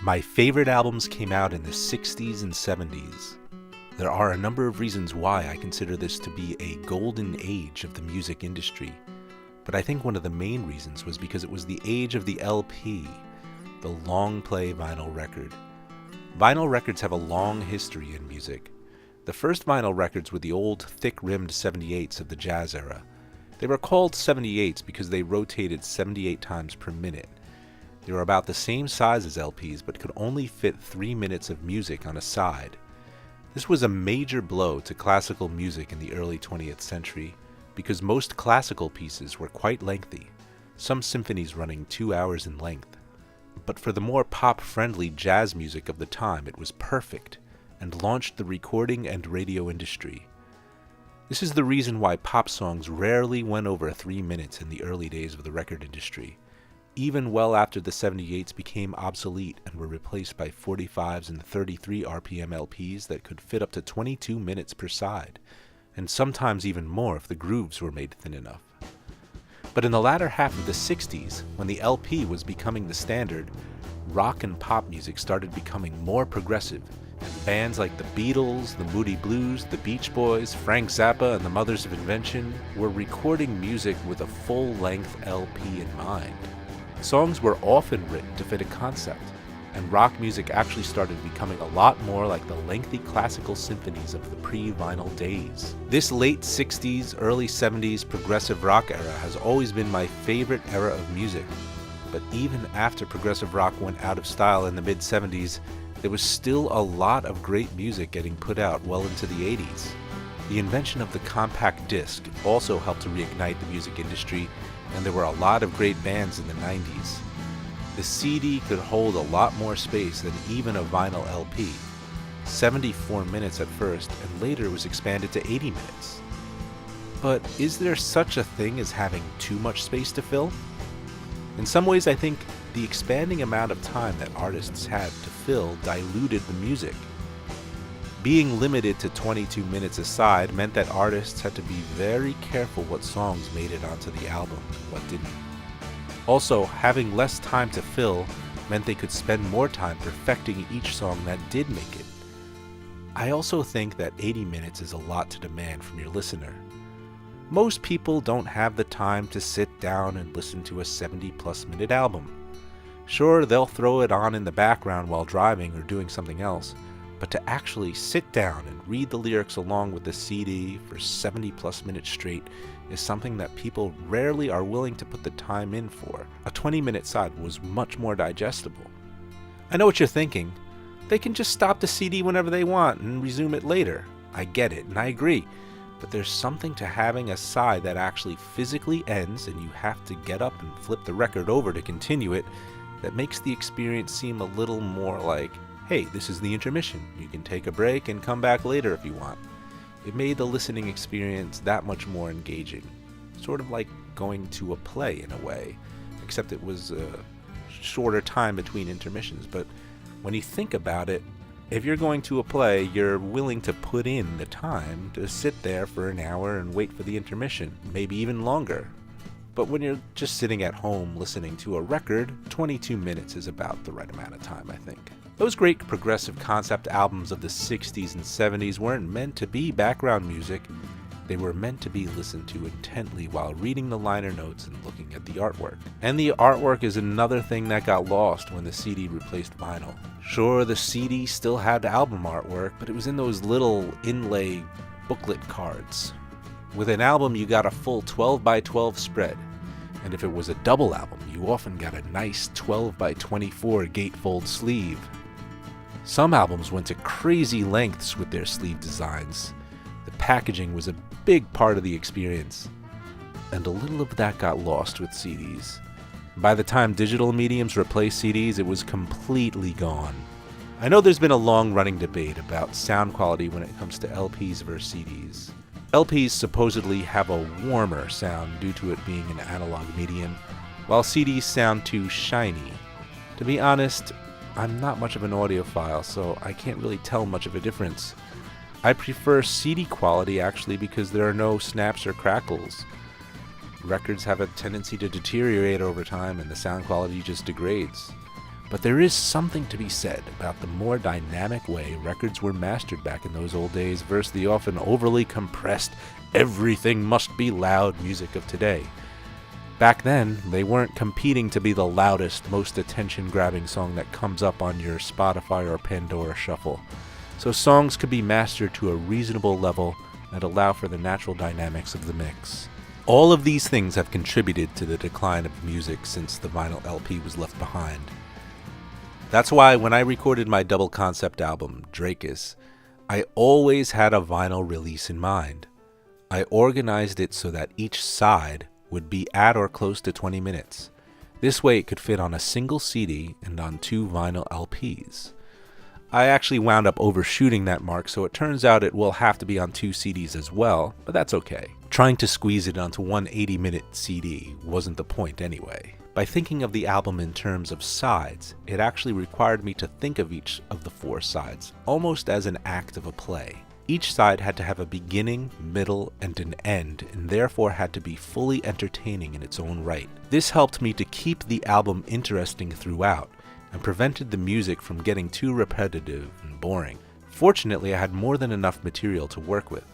My favorite albums came out in the 60s and 70s. There are a number of reasons why I consider this to be a golden age of the music industry, but I think one of the main reasons was because it was the age of the LP, the long play vinyl record. Vinyl records have a long history in music. The first vinyl records were the old thick-rimmed 78s of the jazz era. They were called 78s because they rotated 78 times per minute. They were about the same size as LPs, but could only fit 3 minutes of music on a side. This was a major blow to classical music in the early 20th century, because most classical pieces were quite lengthy, some symphonies running 2 hours in length. But for the more pop-friendly jazz music of the time, it was perfect, and launched the recording and radio industry. This is the reason why pop songs rarely went over 3 minutes in the early days of the record industry, even well after the 78s became obsolete and were replaced by 45s and 33 RPM LPs that could fit up to 22 minutes per side, and sometimes even more if the grooves were made thin enough. But in the latter half of the 60s, when the LP was becoming the standard, rock and pop music started becoming more progressive, and bands like the Beatles, the Moody Blues, the Beach Boys, Frank Zappa, and the Mothers of Invention were recording music with a full-length LP in mind. Songs were often written to fit a concept, and rock music actually started becoming a lot more like the lengthy classical symphonies of the pre-vinyl days. This late 60s, early 70s progressive rock era has always been my favorite era of music, but even after progressive rock went out of style in the mid-70s, there was still a lot of great music getting put out well into the 80s. The invention of the compact disc also helped to reignite the music industry, and there were a lot of great bands in the 90s. The CD could hold a lot more space than even a vinyl LP, 74 minutes at first, and later was expanded to 80 minutes. But is there such a thing as having too much space to fill? In some ways, I think the expanding amount of time that artists had to fill diluted the music. Being limited to 22 minutes a side meant that artists had to be very careful what songs made it onto the album and what didn't. Also, having less time to fill meant they could spend more time perfecting each song that did make it. I also think that 80 minutes is a lot to demand from your listener. Most people don't have the time to sit down and listen to a 70-plus minute album. Sure, they'll throw it on in the background while driving or doing something else, but to actually sit down and read the lyrics along with the CD for 70-plus minutes straight is something that people rarely are willing to put the time in for. A 20-minute side was much more digestible. I know what you're thinking. They can just stop the CD whenever they want and resume it later. I get it, and I agree. But there's something to having a side that actually physically ends and you have to get up and flip the record over to continue it that makes the experience seem a little more like, hey, this is the intermission. You can take a break and come back later if you want. It made the listening experience that much more engaging. Sort of like going to a play in a way, except it was a shorter time between intermissions. But when you think about it, if you're going to a play, you're willing to put in the time to sit there for an hour and wait for the intermission, maybe even longer. But when you're just sitting at home listening to a record, 22 minutes is about the right amount of time, I think. Those great progressive concept albums of the 60s and 70s weren't meant to be background music. They were meant to be listened to intently while reading the liner notes and looking at the artwork. And the artwork is another thing that got lost when the CD replaced vinyl. Sure, the CD still had album artwork, but it was in those little inlay booklet cards. With an album, you got a full 12 by 12 spread. And if it was a double album, you often got a nice 12 by 24 gatefold sleeve. Some albums went to crazy lengths with their sleeve designs. The packaging was a big part of the experience, and a little of that got lost with CDs. By the time digital mediums replaced CDs, it was completely gone. I know there's been a long-running debate about sound quality when it comes to LPs versus CDs. LPs supposedly have a warmer sound due to it being an analog medium, while CDs sound too shiny. To be honest, I'm not much of an audiophile, so I can't really tell much of a difference. I prefer CD quality actually because there are no snaps or crackles. Records have a tendency to deteriorate over time and the sound quality just degrades. But there is something to be said about the more dynamic way records were mastered back in those old days versus the often overly compressed, everything must be loud music of today. Back then, they weren't competing to be the loudest, most attention-grabbing song that comes up on your Spotify or Pandora shuffle. So songs could be mastered to a reasonable level and allow for the natural dynamics of the mix. All of these things have contributed to the decline of music since the vinyl LP was left behind. That's why when I recorded my double concept album, Drakus, I always had a vinyl release in mind. I organized it so that each side would be at or close to 20 minutes. This way it could fit on a single CD and on 2 vinyl LPs. I actually wound up overshooting that mark, so it turns out it will have to be on 2 CDs as well, but that's okay. Trying to squeeze it onto one 80-minute CD wasn't the point anyway. By thinking of the album in terms of sides, it actually required me to think of each of the 4 sides, almost as an act of a play. Each side had to have a beginning, middle, and an end, and therefore had to be fully entertaining in its own right. This helped me to keep the album interesting throughout, and prevented the music from getting too repetitive and boring. Fortunately, I had more than enough material to work with.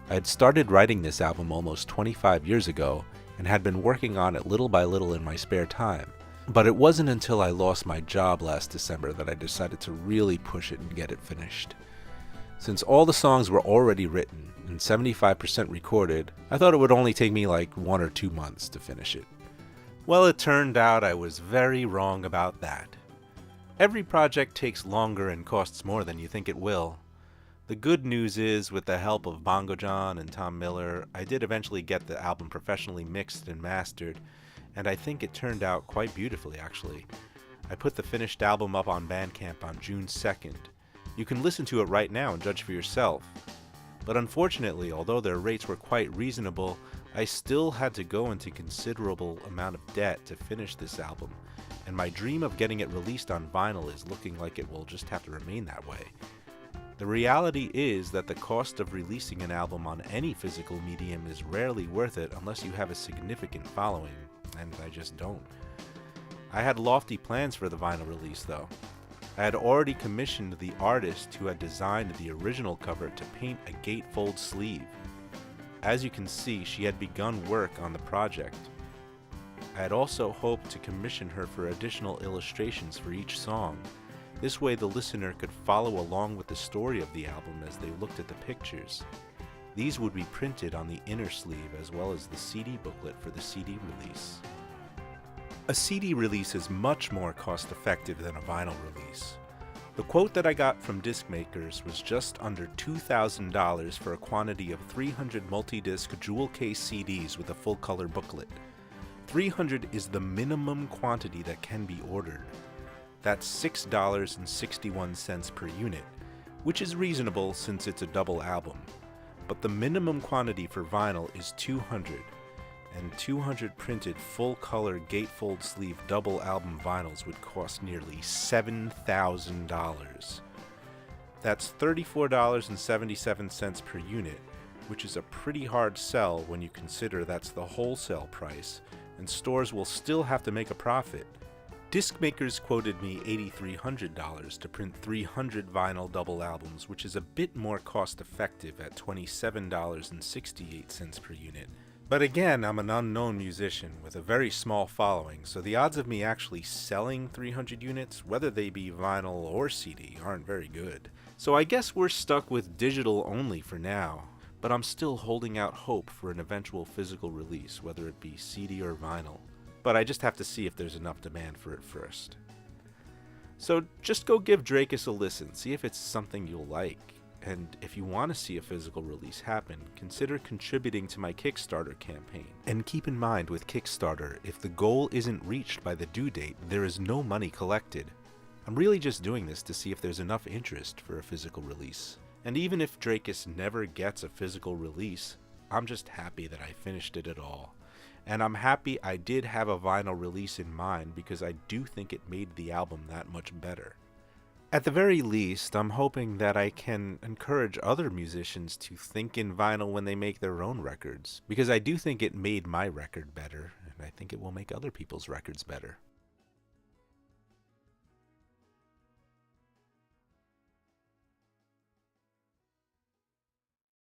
I had started writing this album almost 25 years ago, and had been working on it little by little in my spare time. But it wasn't until I lost my job last December that I decided to really push it and get it finished. Since all the songs were already written and 75% recorded, I thought it would only take me like 1 or 2 months to finish it. Well, it turned out I was very wrong about that. Every project takes longer and costs more than you think it will. The good news is, with the help of Bongo John and Tom Miller, I did eventually get the album professionally mixed and mastered, and I think it turned out quite beautifully actually. I put the finished album up on Bandcamp on June 2nd. You can listen to it right now and judge for yourself. But unfortunately, although their rates were quite reasonable, I still had to go into considerable amount of debt to finish this album, and my dream of getting it released on vinyl is looking like it will just have to remain that way. The reality is that the cost of releasing an album on any physical medium is rarely worth it unless you have a significant following, and I just don't. I had lofty plans for the vinyl release though. I had already commissioned the artist who had designed the original cover to paint a gatefold sleeve. As you can see, she had begun work on the project. I had also hoped to commission her for additional illustrations for each song. This way the listener could follow along with the story of the album as they looked at the pictures. These would be printed on the inner sleeve as well as the CD booklet for the CD release. A CD release is much more cost-effective than a vinyl release. The quote that I got from disc makers was just under $2,000 for a quantity of 300 multi-disc jewel-case CDs with a full-color booklet. 300 is the minimum quantity that can be ordered. That's $6.61 per unit, which is reasonable since it's a double album. But the minimum quantity for vinyl is 200, and 200 printed full-color gatefold sleeve double album vinyls would cost nearly $7,000. That's $34.77 per unit, which is a pretty hard sell when you consider that's the wholesale price, and stores will still have to make a profit. Disc makers quoted me $8,300 to print 300 vinyl double albums, which is a bit more cost-effective at $27.68 per unit. But again, I'm an unknown musician with a very small following, so the odds of me actually selling 300 units, whether they be vinyl or CD, aren't very good. So I guess we're stuck with digital only for now, but I'm still holding out hope for an eventual physical release, whether it be CD or vinyl. But I just have to see if there's enough demand for it first. So just go give Drakus a listen, see if it's something you'll like. And if you want to see a physical release happen, consider contributing to my Kickstarter campaign. And keep in mind with Kickstarter, if the goal isn't reached by the due date, there is no money collected. I'm really just doing this to see if there's enough interest for a physical release. And even if Drakus never gets a physical release, I'm just happy that I finished it at all. And I'm happy I did have a vinyl release in mind because I do think it made the album that much better. At the very least, I'm hoping that I can encourage other musicians to think in vinyl when they make their own records, because I do think it made my record better, and I think it will make other people's records better.